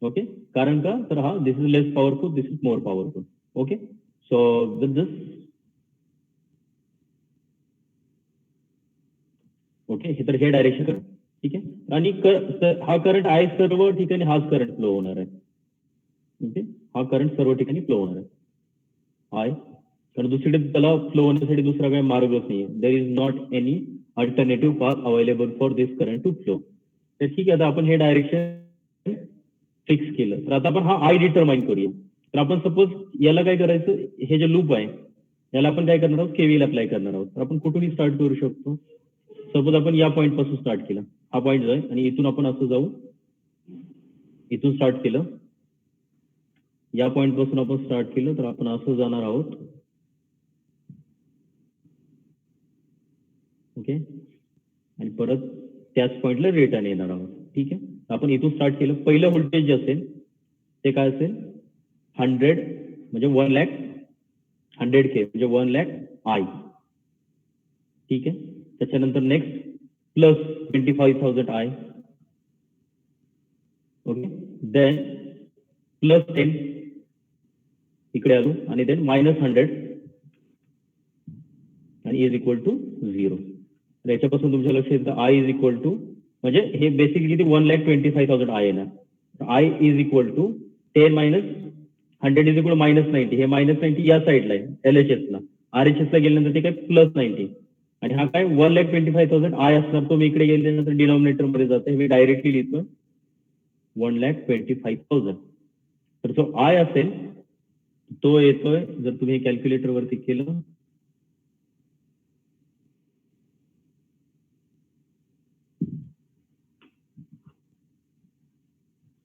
Okay, कारण का तर हा this is less powerful, this is more powerful. Okay, so with this okay, तर हे डायरेक्शन कर. ठीक आहे, आणि हा करंट आहे सर्व ठिकाणी हाच करंट फ्लो होणार आहे. ओके, हा करंट सर्व ठिकाणी फ्लो होणार आहे आय, कारण दुसरीकडे त्याला फ्लो होण्यासाठी दुसरा काही मार्गच नाही. There is not any alternative path available for this current to flow. तर ठीक आहे, आता आपण हे डायरेक्शन फिक्स केलं, तर आता आपण हा आय डिटरमाइन करूया. तर आपण सपोज याला काय करायचं, हे जे लूप आहे याला आपण काय करणार आहोत, केव्हीएल अप्लाय करणार आहोत. तर आपण कुठूनही स्टार्ट करू शकतो. सपोज आपण या पॉईंट पासून स्टार्ट केला, हा पॉईंट जो आहे, आणि इथून आपण असं जाऊ, इथून स्टार्ट केलं, या पॉईंट पासून आपण स्टार्ट केलं, तर आपण असं जाणार आहोत. ओके, आणि परत त्याच पॉईंटला रिटर्न येणार आहोत. ठीक आहे, आपण इथून स्टार्ट केलं. पहिलं व्होल्टेज जे असेल ते काय असेल, 100 म्हणजे 1 लाख, 100K म्हणजे 1 लाख आय. ठीक आहे, त्याच्यानंतर next plus 25,000 I. Okay, then plus 10 इकडे आलो, आणि देन -100 आणि इज इक्वल टू 0. तर याच्यापासून तुमच्या लक्षात येतं आय इज इक्वल टू, म्हणजे हे बेसिकली किती 1,25,000 आय येणार. I is equal to 10 - 100 is equal -90. हे -90 या साईडला आहे LHS ला, RHS ला गेल्यानंतर ते काय +90, आणि हा काय 1,25,000 आय असणार. तो मी इकडे गेल्यानंतर डिनॉमिनेटर मध्ये जाते, मी डायरेक्टली लिहितो 1,25,000. तर जो आय असेल तो येतोय, जर तुम्ही कॅल्क्युलेटर वरती केलं,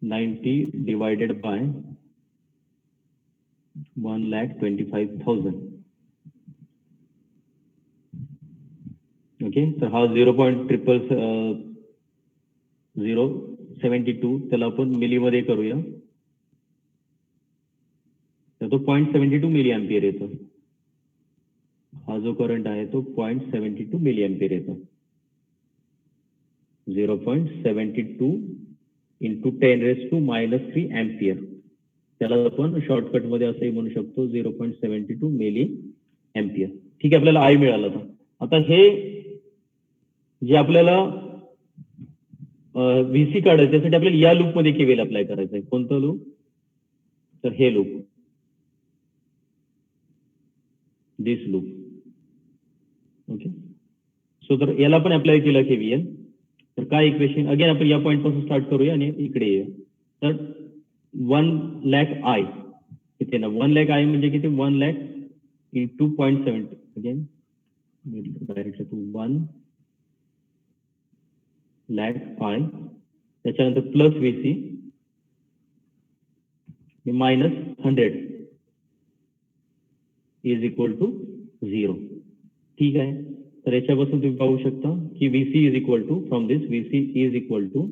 $90 divided by 1,25,000. ओके, तर हा 0.072 त्याला आपण मिलीमध्ये करूया, तर तो 0.72 मिली अँपियर येतो. हा जो करंट आहे तो 0.72 मिली अँपियर येतो. 0.72 इंटू 10⁻³ अँपियर, त्याला आपण शॉर्टकट मध्ये असंही म्हणू शकतो 0.72 मिली अँपियर. ठीक आहे, आपल्याला आय मिळाला. आता हे जे आपल्याला VC काढायचं, त्यासाठी आपल्याला या लूप मध्ये केव्हीएल अप्लाय करायचं आहे. कोणतं लूप, तर हे लूप, दिस लूप. ओके, सो तर याला पण अप्लाय केलं केव्हीएल, तर काय इक्वेशन, अगेन आपण या पॉईंट पासून स्टार्ट करूया आणि इकडे येऊया. तर 1 लाख आय किती ना, 1 लाख आय म्हणजे किती, 1 lakh into 0.70, again direct to 1 lakh I, त्याच्यानंतर plus VC -100 is equal to 0. ठीक आहे. तर याच्यापासून तुम्ही पाहू शकता की VC is equal to from this VC is equal to,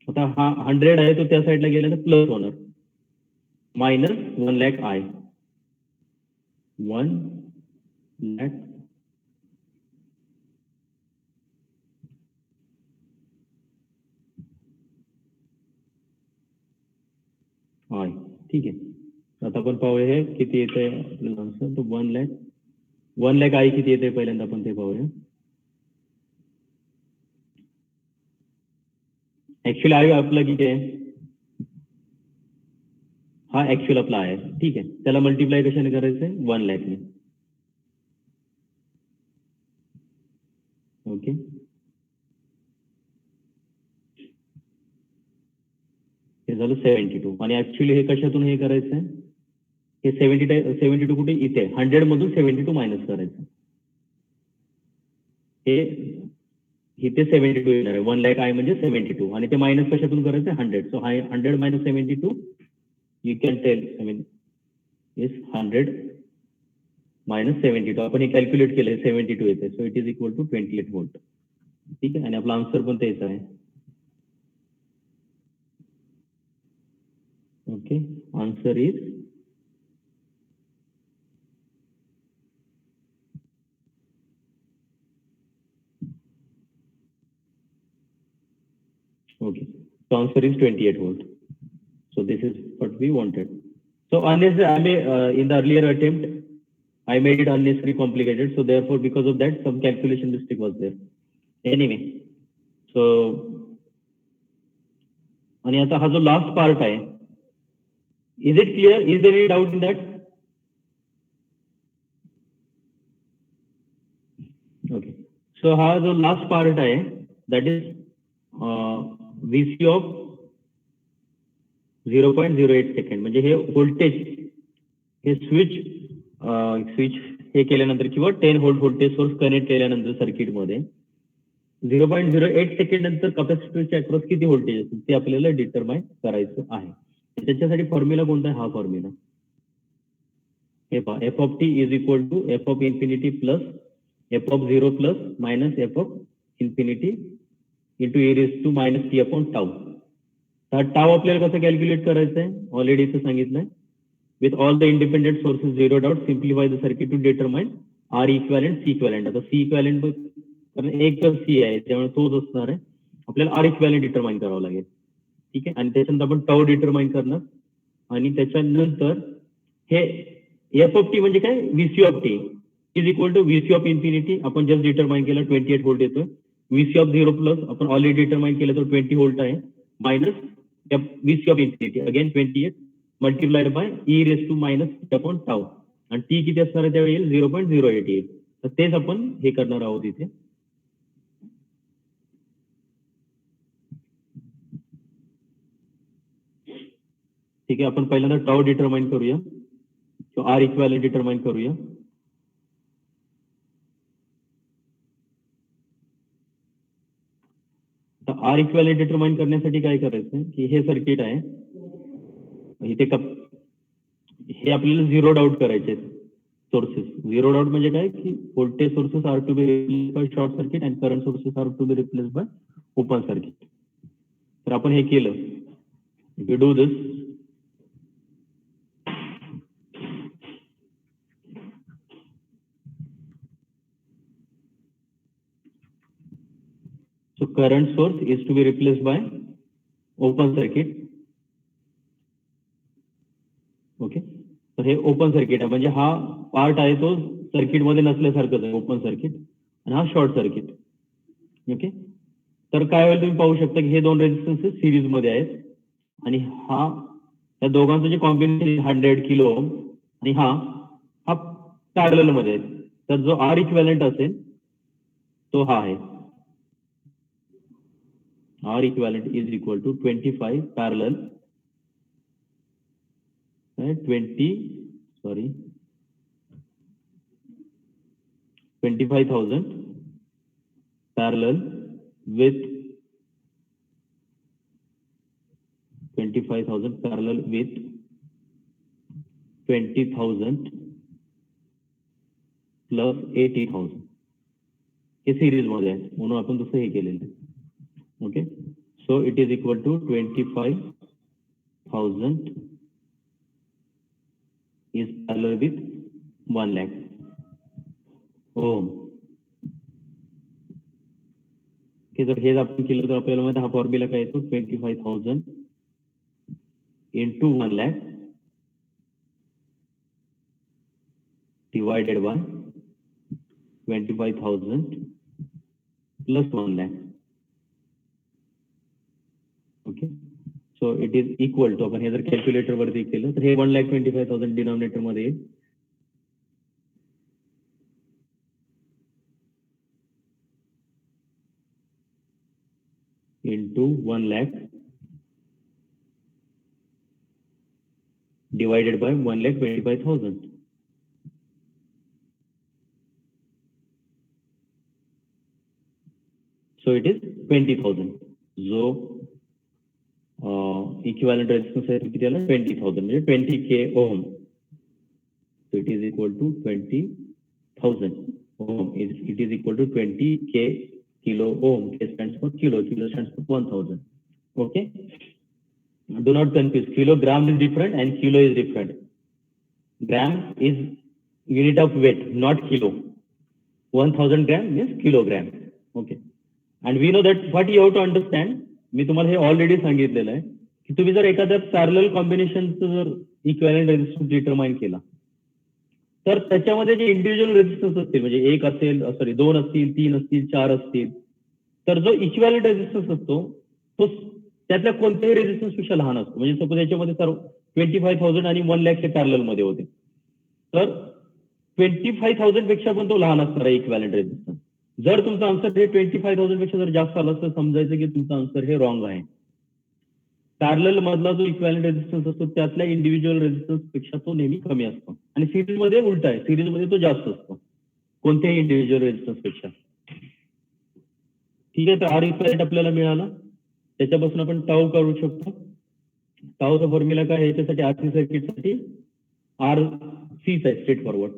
आता हा 100 आहे तो त्या साईडला गेला तर प्लस होणार, minus 1 lakh I, 1 lakh I. ठीक आहे. आता आपण पाहूया हे किती येते आपल्याला आन्सर. तर 1 लाख I किती येते पहिल्यांदा आपण ते पाहूया. ऍक्च्युअली I आपला किती आहे, हा ऍक्च्युअल आपला आहे. ठीक आहे. त्याला मल्टिप्लाय कशाने करायचंय, 1 लाखने. ओके. हे झालं 72 आणि ऍक्च्युअली हे कशातून हे करायचं आहे, हे 72 कुठे, इथे 100 मधून 72 मायनस करायचं. हे इथे 72 येणार आहे, 1 लाख I म्हणजे 72 आणि ते मायनस कशातून करायचं, 100. So 100 minus 72 you can tell, I mean is 100 minus 72. आपण हे कॅल्क्युलेट केलं, 72 येते. So it is equal to 28 volt. ठीक आहे. आणि आपला आन्सर पण तेच आहे. ओके. Answer is okay. So answer is 28 volt. So this is what we wanted. So unnecessary, in the earlier attempt, I made it unnecessarily complicated. So therefore, because of that, some calculation mistake was there. Anyway, so आणि आता हा जो last part आहे, is it clear, is there any doubt in that? Okay. So हा जो last part आहे that is VC of 0.08 second. म्हणजे हे व्होल्टेज, हे स्विच हे केल्यानंतर किंवा 10 व्होल्ट व्होल्टेज सोर्स कनेक्ट केल्यानंतर सर्किटमध्ये 0.08 सेकंड नंतर कॅपॅसिटरच्या अक्रॉस किती व्होल्टेज असेल ते आपल्याला डिटरमाइन करायचं आहे. त्याच्यासाठी फॉर्म्युला कोणता आहे, हा फॉर्म्युला हे पहा, F of T is equal to F of infinity plus F of 0 plus minus F of infinity into e raise to minus T upon tau. हा टाऊ आपल्याला कसं कॅल्क्युलेट करायचं आहे, ऑलरेडी इथं सांगितलंय. With all the independent sources zeroed out, simplify the circuit to determine R equivalent, C equivalent. आता C इक्वॅलेंट कारण एक तर सी आहे त्यामुळे तोच असणार आहे. आपल्याला आर इक्वॅलेंट डिटरमाइन करावं लागेल. ठीक आहे. आणि त्याच्यानंतर आपण टाऊ डिटरमाइन करणार आणि त्याच्यानंतर हे एफ ऑफ टी म्हणजे काय, VC of T is equal to VC of infinity. आपण जस्ट डिटरमाइन केलं 28 व्होल्ट येतोय. व्हीसी ऑफ 0 प्लस आपण ऑलरेडी डिटरमाइन केलं तर 20 व्होल्ट आहे, minus VC of infinity again 28 multiplied by E raise to minus upon tau. आणि T किती असणार आहे त्यावेळी येईल 0.08 येईल. तर तेच आपण हे करणार आहोत इथे. ठीक आहे. आपण पहिल्यांदा टाऊ डिटरमाइन करूया किंवा आर इक्वॅलेंट डिटरमाइन करूया. आर इक्वॅलेंट डिटरमाइन करण्यासाठी काय करायचं की हे सर्किट आहे इथे, हे आपल्याला झिरोड आउट करायचे सोर्सेस. झिरोड आउट म्हणजे काय की voltage sources are to be replace by short circuit and current sources are to be replace by open circuit. तर आपण हे केलं, you do this. So current source is to be replaced by open circuit. Okay. तर हे open circuit आहे म्हणजे हा part आहे तो सर्किट मध्ये नसल्यासारखंच आहे, ओपन सर्किट. आणि हा शॉर्ट सर्किट. ओके. तर काय होईल तुम्ही पाहू शकता की हे दोन रेजिस्टन्सेस सिरीज मध्ये आहेत आणि हा या दोघांचं जे कॉम्बिनेशन 100 किलो आणि हा पॅरलल मध्ये आहे. तर जो आर इक्वॅलेंट असेल तो हा आहे. R equivalent is equal to 25 parallel, 25,000 parallel with 20,000 plus plus 80,000 हे सिरीज मध्ये आहे म्हणून आपण तसं हे केलेलं आहे. Okay, so it is equal to 25,000 is parallel with 1 lakh ohm. Okay, जर हेच आपण केलं तर आपल्याला माहिती हा फॉर्म्युला काय येतो 25,000 into 1 lakh divided by 25,000 plus 1 lakh. Okay, so it is equal to आपण हे जर कॅल्क्युलेटर वरती केलं तर हे 1,25,000 डिनॉमिनेटर मध्ये येईल. into 1 lakh divided by 1,25,000. So it is 20,000. जो इक्विव्हॅलंट रेजिस्टन्स आहे किती आला 20,000 म्हणजे 20k Om. So it is equal to 20,000 ohm. It is equal to 20k kilo ohm. K stands for kilo, kilo stands for 1,000. Okay, do not confuse, kilogram is different and kilo is different. Gram is unit of weight, not kilo. 1,000 gram means kilogram. Okay, and we know that what you have to understand, मी तुम्हाला हे already सांगितलेलं आहे की तुम्ही जर एखाद्या parallel कॉम्बिनेशनचं जर equivalent resistance determine केला तर त्याच्यामध्ये जे इंडिव्हिज्युअल रेजिस्टन्स असतील म्हणजे एक असेल सॉरी 2 असतील 3 असतील 4 असतील तर जो इक्विव्हॅलंट रेजिस्टन्स असतो तो त्यातल्या कोणत्याही रेजिस्टन्स पेक्षा लहान असतो. म्हणजे सपोज याच्यामध्ये सर्व 25,000 आणि 1 lakh चे पॅरलल मध्ये होते तर 25,000 पेक्षा पण तो लहान असणार आहे इक्विव्हॅलंट रेजिस्टन्स. जर तुमचा आन्सर हे 25,000 पेक्षा जर जास्त आला तर समजायचं की तुमचा आन्सर हे रॉंग आहे. पॅरलल मधला जो इक्विव्हॅलंट रेजिस्टन्स असतो त्यातल्या इंडिव्हिज्युअल रेजिस्टन्स पेक्षा तो नेहमी कमी असतो आणि सिरीज मध्ये उलटा आहे, सिरीज मध्ये तो जास्त असतो कोणत्याही इंडिव्हिज्युअल रेजिस्टन्स पेक्षा. ठीक आहे, तर आर इक्विव्हॅलंट आपल्याला मिळाला त्याच्यापासून आपण टाऊ काढू शकतो. टाऊचा फॉर्म्युला काय आहे याच्यासाठी आरसी सर्किटसाठी आर सी आहे स्ट्रेट फॉरवर्ड.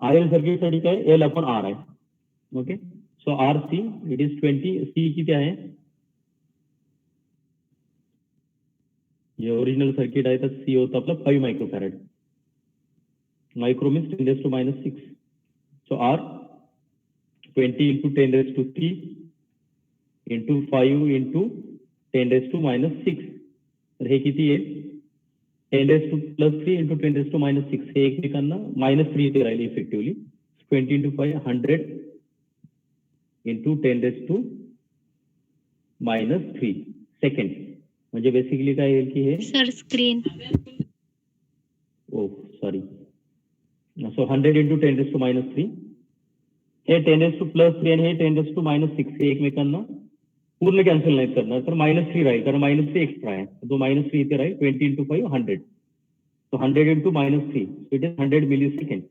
आर एल सर्किटसाठी काय एल आपण आर आहे. Okay, so R C it is 20. C किती आहे जे ओरिजिनल सर्किट आहे तर सी होतं आपलं 5 microfarad. Micro means 10⁻⁶. So R 20 into 10⁻³ into 5 into 10⁻⁶. तर हे किती येईल 10⁻+3 into 10⁻⁶. हे एकमेकांना -3 इथे राहील इफेक्टिव्हली. 20 into 5 100 into 10⁻³ second. म्हणजे बेसिकली काय येईल की हे सर स्क्रीन ओ सॉरी सो 100 into 10⁻³ हे 10⁻+3 आणि हे 10⁻⁶ हे एकमेकांना पूर्ण कॅन्सल नाही करणार तर -3 राहील कारण -3 एक्स्ट्रा आहे तो -3 इथे राहील. 20 into 5 100. So 100 into -3 it is 100 millisecond.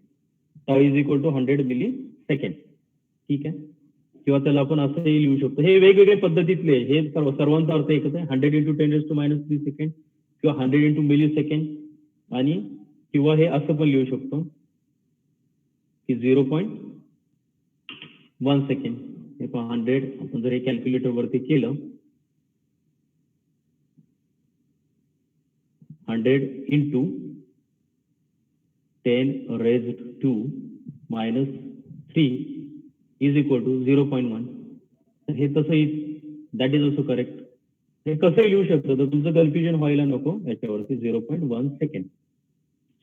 Tau is equal to 100 millisecond. ठीक आहे, किंवा त्याला आपण असंही लिहू शकतो. हे वेगवेगळ्या पद्धतीतले हे सर्वांचा अर्थ एकच आहे 100 into 10⁻³ सेकंड किंवा 100 into मिलीसेकंड आणि किंवा हे असं पण लिहू शकतो की 0.1 सेकंड. हे 100 आपण जर हे कॅल्क्युलेटर वरती केलं 100 into 10⁻³ is equal to 0.1. तर हे तसंही दॅट इज ऑल्सो करेक्ट. हे कसंही लिहू शकतो तर तुमचं कन्फ्युजन व्हायला नको याच्यावरती 0.1 second.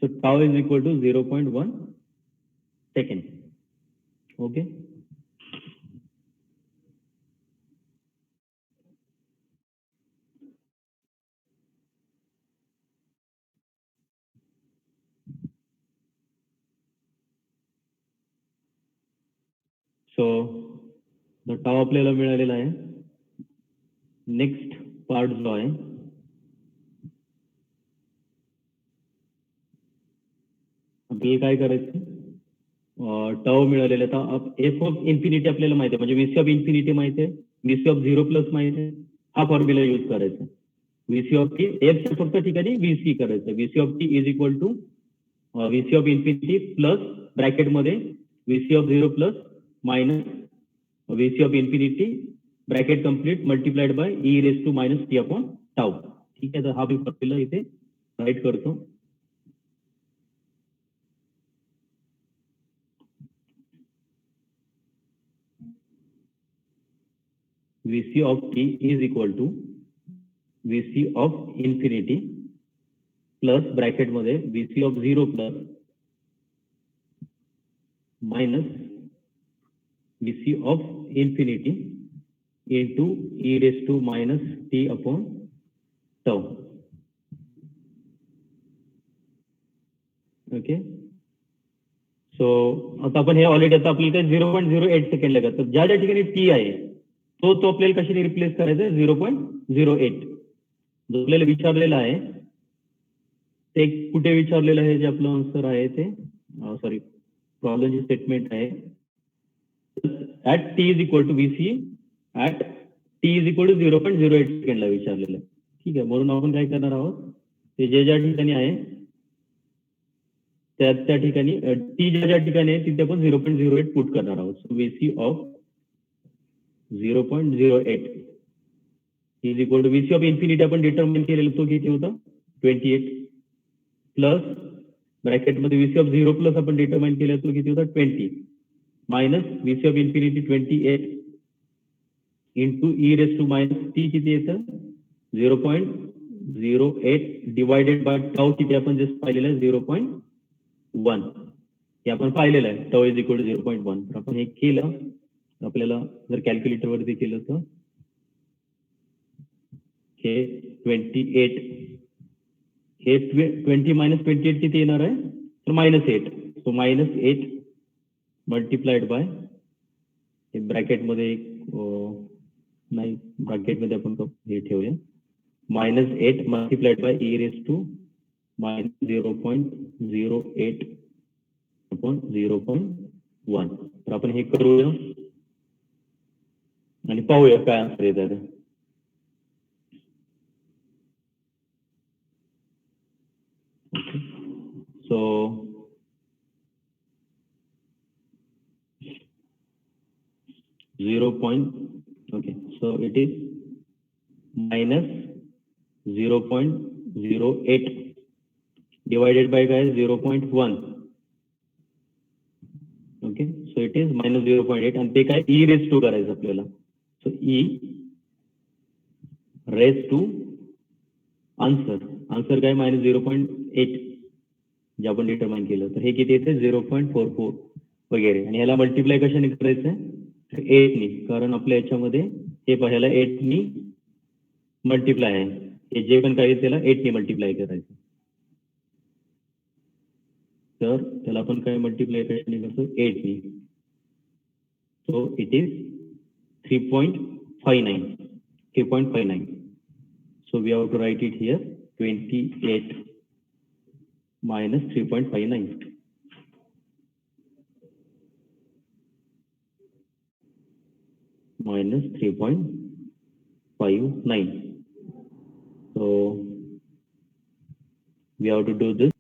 So tau is equal to 0.1 second. Okay, so tau आपल्याला मिळालेला आहे. नेक्स्ट पार्ट जो आहे आपल्याला काय करायचं टाऊ मिळालेला आहे. एफ ऑफ इन्फिनिटी आपल्याला माहिती आहे म्हणजे व्हीसी ऑफ इन्फिनिटी माहिती आहे, व्हीसी ऑफ 0+ माहिती आहे. हा फॉर्म्युला यूज करायचा. व्हीसी ऑफ टी एफ फक्त ठिकाणी व्हीसी करायचं. VC of T is equal to VC of infinity plus bracket मध्ये VC of 0 plus minus VC of infinity bracket complete multiplied by e raise to minus t upon tau. ठीक आहे, तर हा मी formula इथे write करतो. VC of t is equal to VC of infinity plus bracket मध्ये VC of 0 plus minus VC of infinity into e raised to minus t upon tau. Okay, so आता आपण हे ऑलरेडी आता आपल्याला 0.08 second लागत. तर ज्या ज्या ठिकाणी t आहे तो आपल्याला कशाने रिप्लेस करायचा आहे 0.08. जो आपल्याला विचारलेला आहे ते कुठे विचारलेलं आहे, जे आपलं आन्सर आहे ते सॉरी प्रॉब्लेमची स्टेटमेंट आहे at t is equal to VC at t is equal to 0.08 सेकंडला विचारलेलं आहे. ठीक आहे, म्हणून आपण काय करणार आहोत, ते जे ज्या ठिकाणी आहे त्या ठिकाणी t ज्या ठिकाणी आहे तिथे आपण 0.08 पुट करणार आहोत. So VC of 0.08 is equal to VC of infinity आपण डिटरमाइन केलेला तो किती होता 28 प्लस ब्रॅकेट मध्ये VC ऑफ 0 प्लस आपण डिटरमाइन केलेला तो किती होता 20 minus VC of infinity 28 into e raise to minus t किती येतं 0.08 डिवायडेड बाय टाउ किती आपण जस्ट पाहिलेलं आहे 0.1 हे आपण पाहिलेलं आहे. Tau is equal to 0.1. तर आपण हे केलं आपल्याला जर कॅल्क्युलेटर वरती केलं तर हे 28 हे 20 मायनस 28 किती येणार आहे तर -8. सो -8 मल्टिप्लाइड बाय हे ब्रॅकेट मध्ये नाही ब्रॅकेट मध्ये आपण हे ठेवूया -8 multiplied by e raise to minus 0.08 upon 0.1. तर आपण हे करूया आणि पाहूया काय आन्सर येत आहे. So so it is minus 0.08 divided by guys 0.1. Okay, so it is minus 0.8 आणि ते काय e raised to करायचं आपल्याला. So e raised to answer काय -0.8 जे आपण डिटरमाइन केलं. तर हे किती येते 0.44 वगैरे आणि ह्याला मल्टिप्लाय कशाने करायचं आहे 8 नी, कारण आपल्या याच्यामध्ये हे पाहायला 8 नी मल्टिप्लाय आहे. हे जे पण काही त्याला 8 नी मल्टिप्लाय करायचं. तर त्याला आपण काय मल्टिप्लाय कशाने करतो 8 नी. So it is 3.59. So we have to write it here 28 minus 3.59. Minus 3.59. So we have to do this.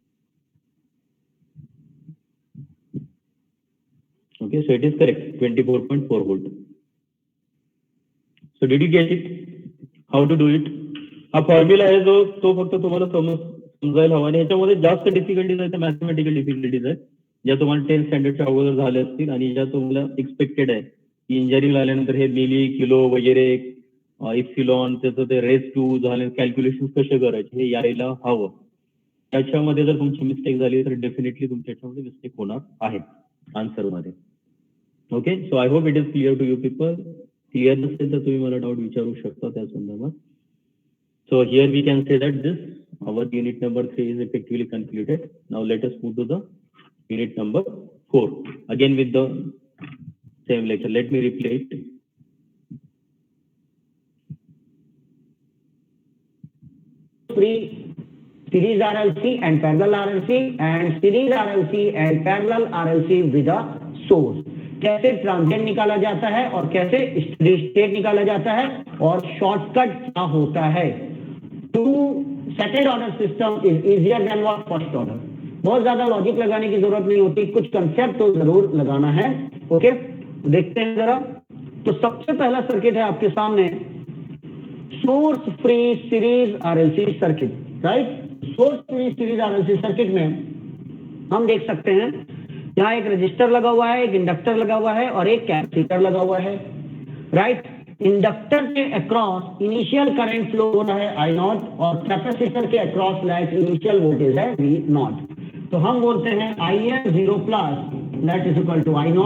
Okay, so it is correct 24.4 volt. So did you get it? How to do it? हा formula आहे जो तो फक्त तुम्हाला समजायला हवा आणि ह्याच्यामध्ये जास्त डिफिकल्टीज आहेत मॅथमॅटिकल डिफिकल्टीज आहेत ज्या तुम्हाला 10th स्टँडर्डच्या अगोदर झाल्या असतील आणि ज्या तुम्हाला एक्सपेक्टेड आहे की इंजिनिअरिंग आल्यानंतर हे मिली किलो वगैरे इप्सिलॉन त्याचं ते रेस टू झाले कॅल्क्युलेशन कसे करायचे हे यायला हवं. त्याच्यामध्ये जर तुमची मिस्टेक झाली तर डेफिनेटली तुमच्या याच्यामध्ये मिस्टेक होणार आहे आन्सरमध्ये. Okay, so I hope it is clear to you people. Clear नसेल तर तुम्ही मला डाऊट विचारू शकता त्या संदर्भात. So here we can say that this our unit number 3 is effectively concluded. Now let us move to the unit number 4 again with the same lecture. Let me replay it. Series RLC and parallel RLC and series RLC and parallel RLC with a source. कैसे transient निकाला जाता है और कैसे steady state निकाला जाता है और शॉर्टकट क्या होता है. To second order system is easier than what first order. बहुत ज्यादा लॉजिक लगाने की जरूरत नहीं होती, कुछ कंसेप्ट तो जरूर लगाना है। ओके, देखते हैं जरा। तो सबसे पहला सर्किट है आपके सामने source free series RLC circuit, right. Source free series RLC circuit में हम देख सकते हैं यहाँ एक रजिस्टर लगा हुआ है, एक इंडक्टर लगा हुआ है और एक कैपेसिटर लगा हुआ है, राइट। इंडक्टर के अक्रॉस इनिशियल करंट फ्लो हो रहा है I0 और कैपेसिटर के अक्रॉस लाइट इनिशियल वोल्टेज है V0। तो हम बोलते हैं IL 0 प्लस that is equal to I0